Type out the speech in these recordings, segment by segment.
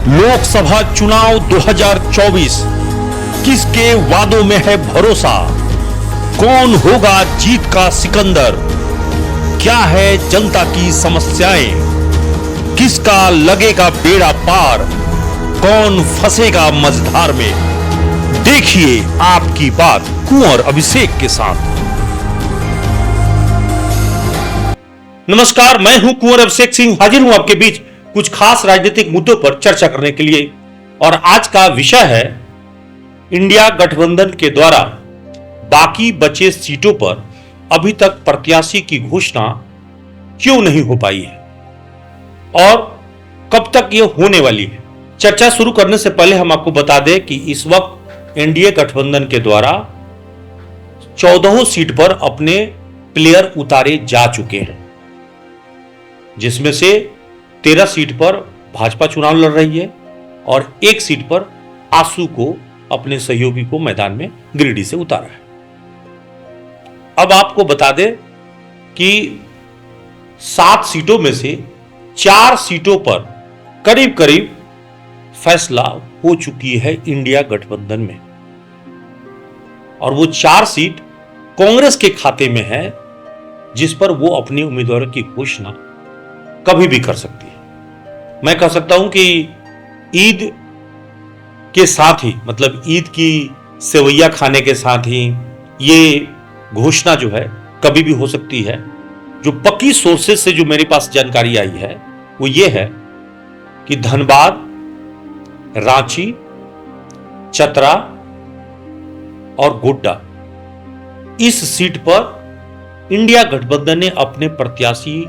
लोकसभा चुनाव 2024 किसके वादों में है भरोसा? कौन होगा जीत का सिकंदर? क्या है जनता की समस्याएं? किसका लगेगा बेड़ा पार? कौन फंसेगा मझधार में? देखिए आपकी बात कुंवर अभिषेक के साथ। नमस्कार, मैं हूं कुंवर अभिषेक सिंह, हाजिर हूं आपके बीच कुछ खास राजनीतिक मुद्दों पर चर्चा करने के लिए। और आज का विषय है इंडिया गठबंधन के द्वारा बाकी बचे सीटों पर अभी तक प्रत्याशी की घोषणा क्यों नहीं हो पाई है और कब तक यह होने वाली है। चर्चा शुरू करने से पहले हम आपको बता दें कि इस वक्त एनडीए गठबंधन के द्वारा 14 सीट पर अपने प्लेयर उतारे जा चुके हैं, जिसमें से 13 सीट पर भाजपा चुनाव लड़ रही है और 1 सीट पर आसू को अपने सहयोगी को मैदान में गिरिडीह से उतारा है। अब आपको बता दें कि 7 सीटों में से 4 सीटों पर करीब करीब फैसला हो चुकी है इंडिया गठबंधन में, और वो 4 सीट कांग्रेस के खाते में है, जिस पर वो अपने उम्मीदवारों की घोषणा कभी भी कर सकती है। मैं कह सकता हूं कि ईद के साथ ही, मतलब ईद की सेवैया खाने के साथ ही ये घोषणा जो है कभी भी हो सकती है। जो पक्की सोर्सेज से जो मेरे पास जानकारी आई है वो ये है कि धनबाद, रांची, चतरा और गोड्डा, इस सीट पर इंडिया गठबंधन ने अपने प्रत्याशी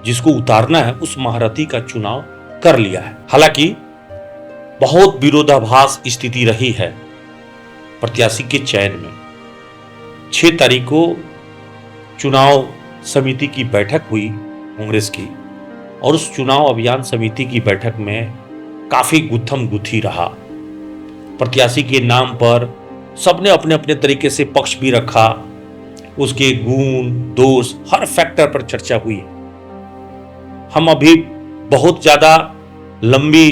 जिसको उतारना है उस महारथी का चुनाव कर लिया है। हालांकि बहुत विरोधाभास स्थिति रही है प्रत्याशी के चयन में। 6 तारीख को चुनाव समिति की बैठक हुई कांग्रेस की, और उस चुनाव अभियान समिति की बैठक में काफी गुत्थम गुत्थी रहा। प्रत्याशी के नाम पर सबने अपने अपने तरीके से पक्ष भी रखा, उसके गुण दोष हर फैक्टर पर चर्चा हुई। हम अभी बहुत ज्यादा लंबी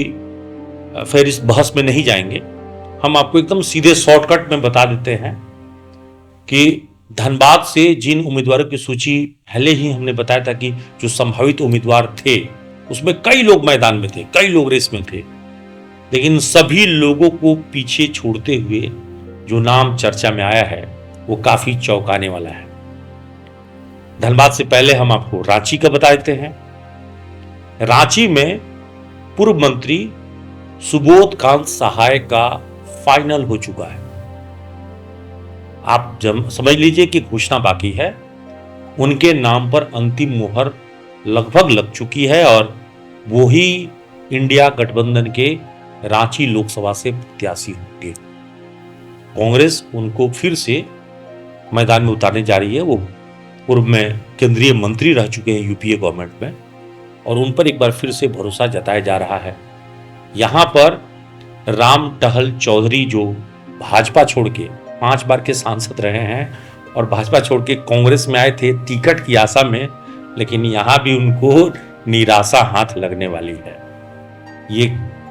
फिर इस बहस में नहीं जाएंगे, हम आपको एकदम सीधे शॉर्टकट में बता देते हैं कि धनबाद से जिन उम्मीदवारों की सूची पहले ही हमने बताया था कि जो संभावित उम्मीदवार थे उसमें कई लोग मैदान में थे, कई लोग रेस में थे, लेकिन सभी लोगों को पीछे छोड़ते हुए जो नाम चर्चा में आया है वो काफी चौंकाने वाला है। धनबाद से पहले हम आपको रांची का बता देते हैं। रांची में पूर्व मंत्री सुबोध कांत सहाय का फाइनल हो चुका है। आप जब समझ लीजिए कि घोषणा बाकी है, उनके नाम पर अंतिम मुहर लगभग लग चुकी है और वो ही इंडिया गठबंधन के रांची लोकसभा से प्रत्याशी होंगे। कांग्रेस उनको फिर से मैदान में उतारने जा रही है। वो पूर्व में केंद्रीय मंत्री रह चुके हैं यूपीए गवर्नमेंट में, और उन पर एक बार फिर से भरोसा जताया जा रहा है। यहां पर राम टहल चौधरी जो भाजपा छोड़ के 5 बार के सांसद रहे हैं और भाजपा छोड़ के कांग्रेस में आए थे टिकट की आशा में, लेकिन यहां भी उनको निराशा हाथ लगने वाली है। ये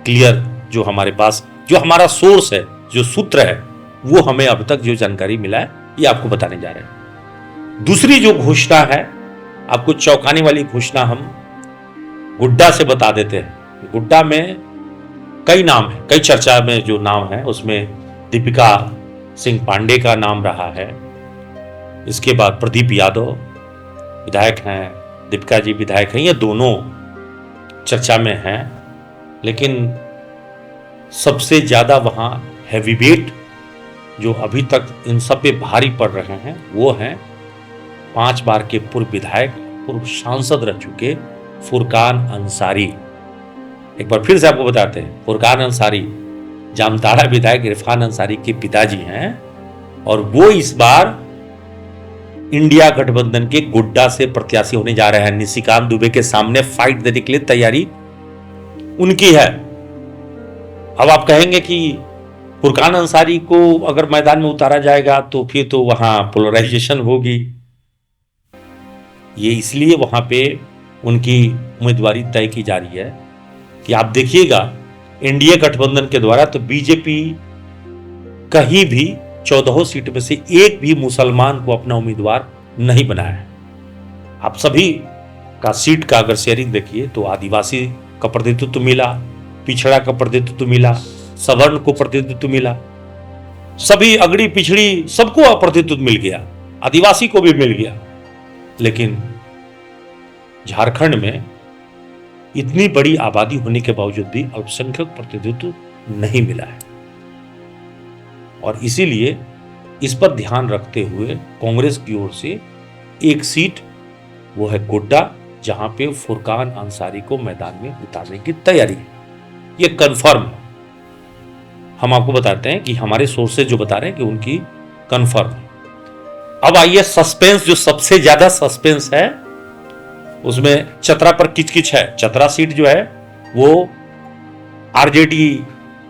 क्लियर जो हमारे पास जो हमारा सोर्स है, जो सूत्र है, वो हमें अब तक जो जानकारी मिला है ये आपको बताने जा रहे हैं। दूसरी जो घोषणा है, आपको चौंकाने वाली घोषणा हम गोड्डा से बता देते हैं। गोड्डा में कई नाम है, कई चर्चा में जो नाम है उसमें दीपिका सिंह पांडे का नाम रहा है। इसके बाद प्रदीप यादव विधायक हैं, दीपिका जी विधायक हैं, ये दोनों चर्चा में हैं। लेकिन सबसे ज्यादा वहां हैवीवेट जो अभी तक इन सब पे भारी पड़ रहे हैं वो हैं 5 बार के पूर्व विधायक, पूर्व सांसद रह चुके फुरकान अंसारी। एक बार फिर से आपको बताते हैं, फुरकान अंसारी जामताड़ा विधायक इरफान अंसारी के पिताजी हैं, और वो इस बार इंडिया गठबंधन के गोड्डा से प्रत्याशी होने जा रहे हैं। निशिकांत दुबे के सामने फाइट देने के लिए तैयारी उनकी है। अब आप कहेंगे कि फुरकान अंसारी को अगर मैदान में उतारा जाएगा तो फिर तो वहां पोलराइजेशन होगी। ये इसलिए वहां पे उनकी उम्मीदवारी तय की जा रही है कि आप देखिएगा एनडीए गठबंधन के द्वारा, तो बीजेपी कहीं भी 14 सीट में से एक भी मुसलमान को अपना उम्मीदवार नहीं बनाया है। आप सभी का सीट का अगर शेयरिंग देखिए तो आदिवासी का प्रतिनिधित्व मिला, पिछड़ा का प्रतिनिधित्व मिला, सवर्ण को प्रतिनिधित्व मिला, सभी अगड़ी पिछड़ी सबको प्रतिनिधित्व मिल गया, आदिवासी को भी मिल गया। लेकिन झारखंड में इतनी बड़ी आबादी होने के बावजूद भी अल्पसंख्यक प्रतिनिधित्व नहीं मिला है। और इसीलिए इस पर ध्यान रखते हुए कांग्रेस की ओर से एक सीट, वो है गोड्डा, जहां पे फुरकान अंसारी को मैदान में उतारने की तैयारी है। ये कंफर्म है। हम आपको बताते हैं कि हमारे सोर्सेज जो बता रहे हैं कि उनकी कंफर्म है। अब आइए सस्पेंस, जो सबसे ज्यादा सस्पेंस है उसमें चतरा पर किचकिच है। चतरा सीट जो है वो आरजेडी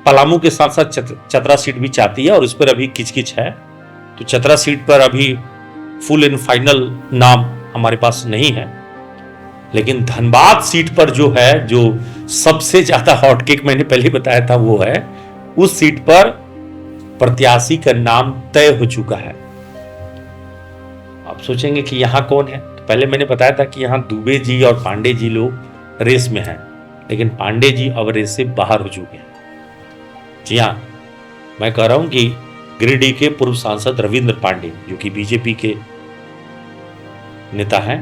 पलामू के साथ साथ चतरा सीट भी चाहती है और इस पर अभी किचकिच है। तो चतरा सीट पर अभी फुल एंड फाइनल नाम हमारे पास नहीं है। लेकिन धनबाद सीट पर जो है, जो सबसे ज्यादा हॉटकेक मैंने पहले बताया था, वो है उस सीट पर प्रत्याशी का नाम तय हो चुका है। आप सोचेंगे कि यहां कौन है, तो पहले मैंने बताया था कि यहां दुबे जी और पांडे जी लोग रेस में हैं, लेकिन पांडे जी अब रेस से बाहर हो चुके हैं। जी हां, मैं कह रहा हूं कि गिरिडीह के पूर्व सांसद रविंद्र पांडे, जो कि बीजेपी के नेता हैं,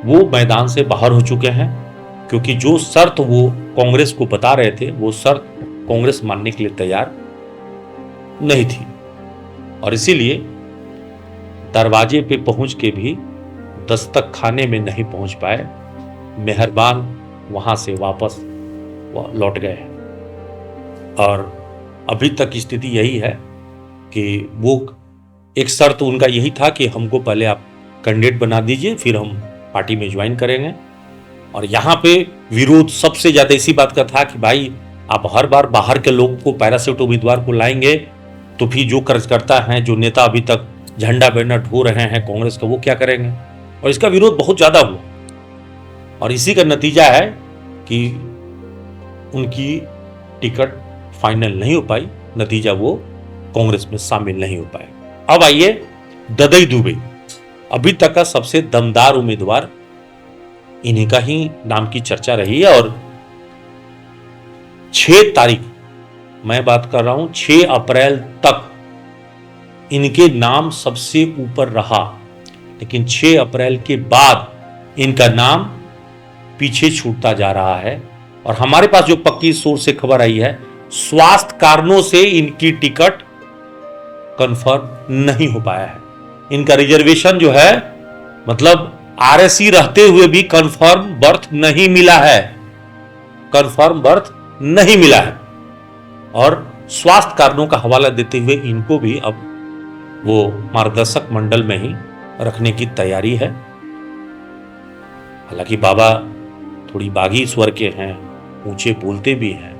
वो मैदान से बाहर हो चुके हैं, क्योंकि जो शर्त वो कांग्रेस को बता रहे थे वो शर्त कांग्रेस मानने के लिए तैयार नहीं थी। और इसीलिए दरवाजे पे पहुंच के भी दस्तक खाने में नहीं पहुंच पाए, मेहरबान वहां से वापस लौट गए। और अभी तक स्थिति यही है कि वो एक शर्त उनका यही था कि हमको पहले आप कैंडिडेट बना दीजिए, फिर हम पार्टी में ज्वाइन करेंगे। और यहाँ पे विरोध सबसे ज्यादा इसी बात का था कि भाई आप हर बार बाहर के लोग को, पैराशूट उम्मीदवार को लाएंगे तो फिर जो कार्यकर्ता हैं, जो नेता अभी तक झंडा बैनर ढो रहे हैं कांग्रेस का, वो क्या करेंगे। और इसका विरोध बहुत ज्यादा हुआ और इसी का नतीजा है कि उनकी टिकट फाइनल नहीं हो पाई, नतीजा वो कांग्रेस में शामिल नहीं हो पाए। अब आइए ददई दुबे, अभी तक का सबसे दमदार उम्मीदवार, इन्हीं का ही नाम की चर्चा रही है। और 6 तारीख, मैं बात कर रहा हूं 6 अप्रैल तक इनके नाम सबसे ऊपर रहा, लेकिन 6 अप्रैल के बाद इनका नाम पीछे छूटता जा रहा है। और हमारे पास जो पक्की सोर्स से खबर आई है, स्वास्थ्य कारणों से इनकी टिकट कंफर्म नहीं हो पाया है। इनका रिजर्वेशन जो है, मतलब आरएससी रहते हुए भी कंफर्म बर्थ नहीं मिला है, कंफर्म बर्थ नहीं मिला है। और स्वास्थ्य कारणों का हवाला देते हुए इनको भी अब वो मार्गदर्शक मंडल में ही रखने की तैयारी है। हालांकि बाबा थोड़ी बागी स्वर के हैं, ऊंचे बोलते भी हैं,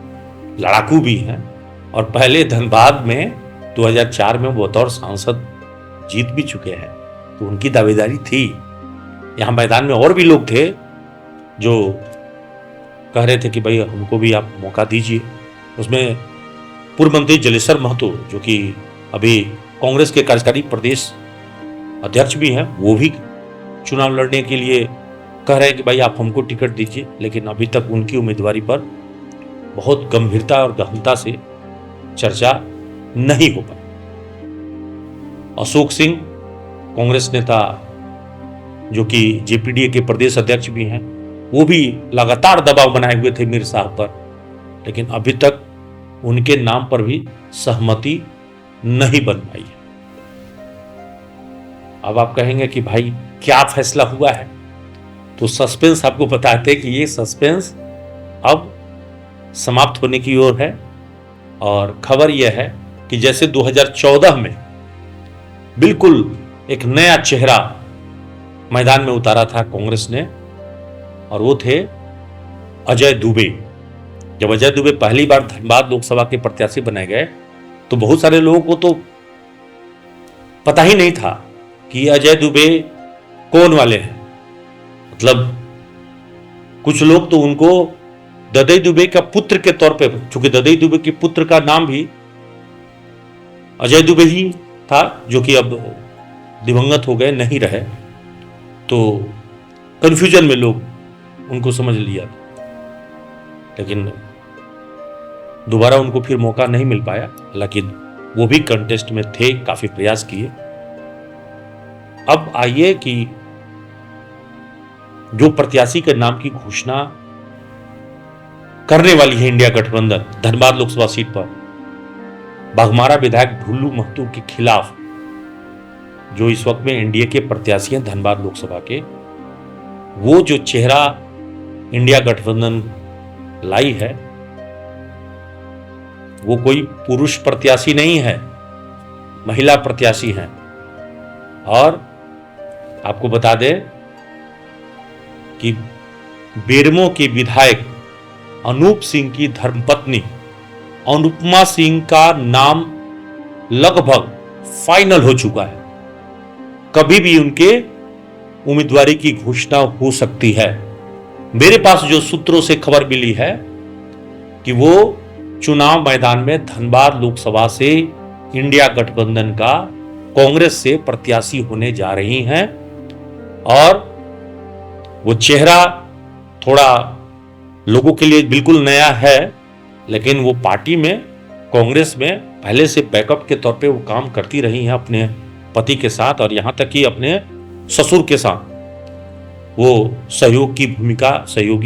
लड़ाकू भी हैं, और पहले धनबाद में 2004 में बतौर सांसद जीत भी चुके हैं, तो उनकी दावेदारी थी। यहां मैदान में और भी लोग थे जो कह रहे थे कि भाई हमको भी आप मौका दीजिए। उसमें पूर्व मंत्री जलेश्वर महतो, जो कि अभी कांग्रेस के कार्यकारी प्रदेश अध्यक्ष भी हैं, वो भी चुनाव लड़ने के लिए कह रहे हैं कि भाई आप हमको टिकट दीजिए, लेकिन अभी तक उनकी उम्मीदवारी पर बहुत गंभीरता और गहनता से चर्चा नहीं हो पाई। अशोक सिंह, कांग्रेस नेता जो कि जेपीडीए के प्रदेश अध्यक्ष भी हैं, वो भी लगातार दबाव बनाए हुए थे मीर साहब पर, लेकिन अभी तक उनके नाम पर भी सहमति नहीं बन पाई है। अब आप कहेंगे कि भाई क्या फैसला हुआ है, तो सस्पेंस आपको बताते हैं कि ये सस्पेंस अब समाप्त होने की ओर है। और खबर यह है कि जैसे 2014 में बिल्कुल एक नया चेहरा मैदान में उतारा था कांग्रेस ने, और वो थे अजय दुबे। जब अजय दुबे पहली बार धनबाद लोकसभा के प्रत्याशी बनाए गए तो बहुत सारे लोगों को तो पता ही नहीं था कि अजय दुबे कौन वाले हैं। मतलब कुछ लोग तो उनको ददई दुबे का पुत्र के तौर पे, चूंकि ददई दुबे के पुत्र का नाम भी अजय दुबे ही था, जो कि अब दिवंगत हो गए, नहीं रहे, तो कंफ्यूजन में लोग उनको समझ लिया, लेकिन दोबारा उनको फिर मौका नहीं मिल पाया। हालांकि वो भी कंटेस्ट में थे, काफी प्रयास किए। अब आइए कि जो प्रत्याशी के नाम की घोषणा करने वाली है इंडिया गठबंधन धनबाद लोकसभा सीट पर, बाघमारा विधायक ढुल्लू महतो के खिलाफ, जो इस वक्त में एनडीए के प्रत्याशी हैं धनबाद लोकसभा के, वो जो चेहरा इंडिया गठबंधन लाई है वो कोई पुरुष प्रत्याशी नहीं है, महिला प्रत्याशी हैं। और आपको बता दें कि बेरमो के विधायक अनूप सिंह की धर्मपत्नी अनुपमा सिंह का नाम लगभग फाइनल हो चुका है। कभी भी उनके उम्मीदवारी की घोषणा हो सकती है। मेरे पास जो सूत्रों से खबर मिली है कि वो चुनाव मैदान में धनबाद लोकसभा से इंडिया गठबंधन का कांग्रेस से प्रत्याशी होने जा रही हैं, और वो चेहरा थोड़ा लोगों के लिए बिल्कुल नया है, लेकिन वो पार्टी में, कांग्रेस में पहले से बैकअप के तौर पे वो काम करती रही हैं अपने पति के साथ, और यहां तक कि अपने ससुर के साथ वो सहयोगी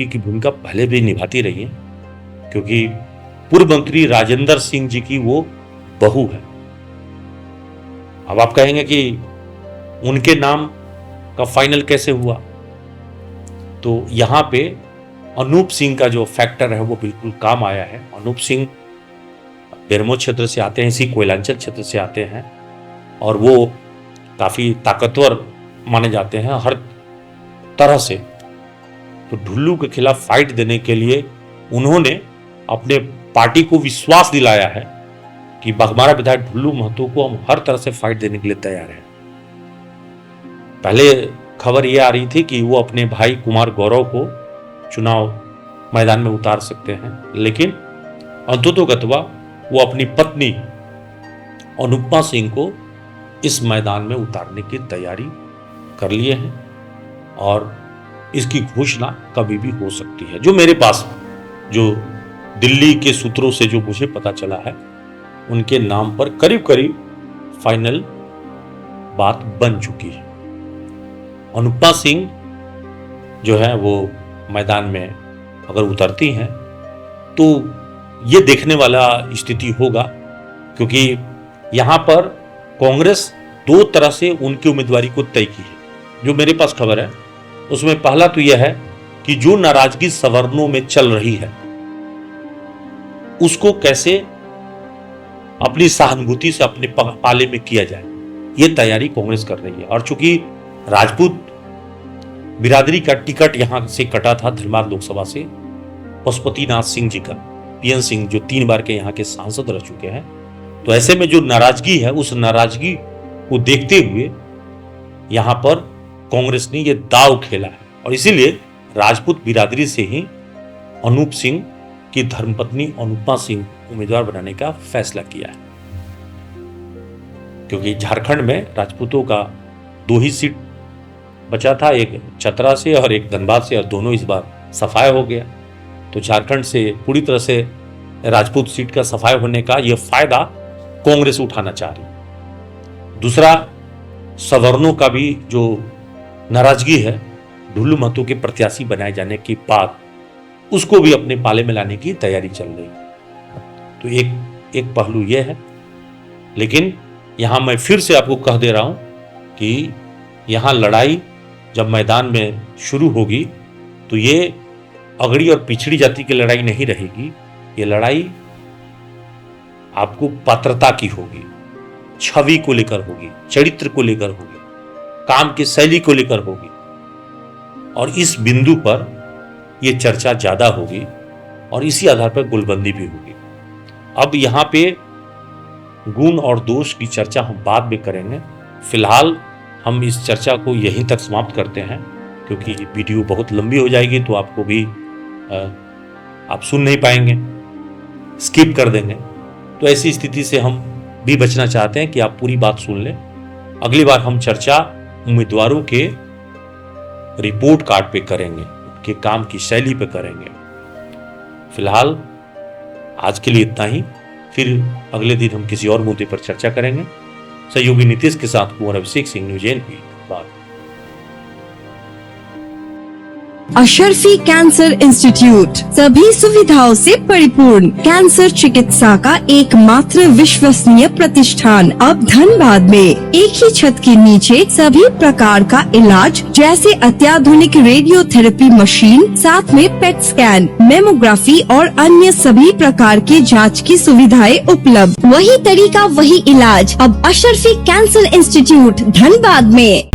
की भूमिका पहले भी निभाती रही है, क्योंकि पूर्व मंत्री राजेंद्र सिंह जी की वो बहू है। अब आप कहेंगे कि उनके नाम का फाइनल कैसे हुआ, तो यहां पे अनूप सिंह का जो फैक्टर है वो बिल्कुल काम आया है। अनूप सिंह बेरमो क्षेत्र से आते हैं, इसी कोयलांचल क्षेत्र से आते हैं, और वो काफी ताकतवर माने जाते हैं हर तरह से। तो ढुल्लू के खिलाफ फाइट देने के लिए उन्होंने अपने पार्टी को विश्वास दिलाया है कि बाघमारा विधायक ढुल्लू महतो को हम हर तरह से फाइट देने के लिए तैयार हैं। पहले खबर यह आ रही थी कि वो अपने भाई कुमार गौरव को चुनाव मैदान में उतार सकते हैं, लेकिन अंततोगत्वा वो अपनी पत्नी अनुपमा सिंह को इस मैदान में उतारने की तैयारी कर लिए हैं, और इसकी घोषणा कभी भी हो सकती है। जो मेरे पास, जो दिल्ली के सूत्रों से जो मुझे पता चला है, उनके नाम पर करीब करीब फाइनल बात बन चुकी है। अनुपमा सिंह जो है वो मैदान में अगर उतरती हैं तो ये देखने वाला स्थिति होगा, क्योंकि यहां पर कांग्रेस दो तरह से उनकी उम्मीदवारी को तय की है। जो मेरे पास खबर है उसमें पहला तो यह है कि जो नाराजगी सवर्णों में चल रही है उसको कैसे अपनी सहानुभूति से अपने पाले में किया जाए, ये तैयारी कांग्रेस कर रही है। और चूंकि राजपूत बिरादरी का टिकट यहां से कटा था धनबाद लोकसभा से पशुपतिनाथ सिंह जी का, पीएन सिंह जो 3 बार के यहाँ के सांसद रह चुके हैं, तो ऐसे में जो नाराजगी है उस नाराजगी को देखते हुए यहां पर कांग्रेस ने ये दाव खेला है, और इसीलिए राजपूत बिरादरी से ही अनूप सिंह की धर्मपत्नी अनुपमा सिंह उम्मीदवार बनाने का फैसला किया है। क्योंकि झारखंड में राजपूतों का 2 ही सीट बचा था, एक चतरा से और एक धनबाद से, और दोनों इस बार सफाया हो गया। तो झारखंड से पूरी तरह से राजपूत सीट का सफाया होने का यह फायदा कांग्रेस उठाना चाह रही। दूसरा, सवर्णों का भी जो नाराजगी है ढुल्लू महतो के प्रत्याशी बनाए जाने के बाद, उसको भी अपने पाले में लाने की तैयारी चल रही है। तो एक पहलू यह है, लेकिन यहां मैं फिर से आपको कह दे रहा हूं कि यहां लड़ाई जब मैदान में शुरू होगी तो ये अगड़ी और पिछड़ी जाति की लड़ाई नहीं रहेगी। ये लड़ाई आपको पात्रता की होगी, छवि को लेकर होगी, चरित्र को लेकर होगी, काम की शैली को लेकर होगी, और इस बिंदु पर यह चर्चा ज्यादा होगी और इसी आधार पर गोलबंदी भी होगी। अब यहां पे गुण और दोष की चर्चा हम बाद में करेंगे। फिलहाल हम इस चर्चा को यहीं तक समाप्त करते हैं, क्योंकि वीडियो बहुत लंबी हो जाएगी, तो आपको भी आप सुन नहीं पाएंगे, स्किप कर देंगे। तो ऐसी स्थिति से हम भी बचना चाहते हैं कि आप पूरी बात सुन लें। अगली बार हम चर्चा उम्मीदवारों के रिपोर्ट कार्ड पे करेंगे, उनके काम की शैली पे करेंगे। फिलहाल आज के लिए इतना ही, फिर अगले दिन हम किसी और मुद्दे पर चर्चा करेंगे। सहयोगी नीतीश के साथ Kunwar Abhishek Singh, news NP. Ashrafi cancer institute सभी सुविधाओं से परिपूर्ण कैंसर चिकित्सा का एकमात्र विश्वसनीय प्रतिष्ठान अब धनबाद में। एक ही छत के नीचे सभी प्रकार का इलाज जैसे अत्याधुनिक रेडियोथेरेपी मशीन, साथ में पेट स्कैन, मेमोग्राफी और अन्य सभी प्रकार की जांच की सुविधाएं उपलब्ध। वही तरीका वही इलाज अब अशरफी कैंसर इंस्टीट्यूट धनबाद में।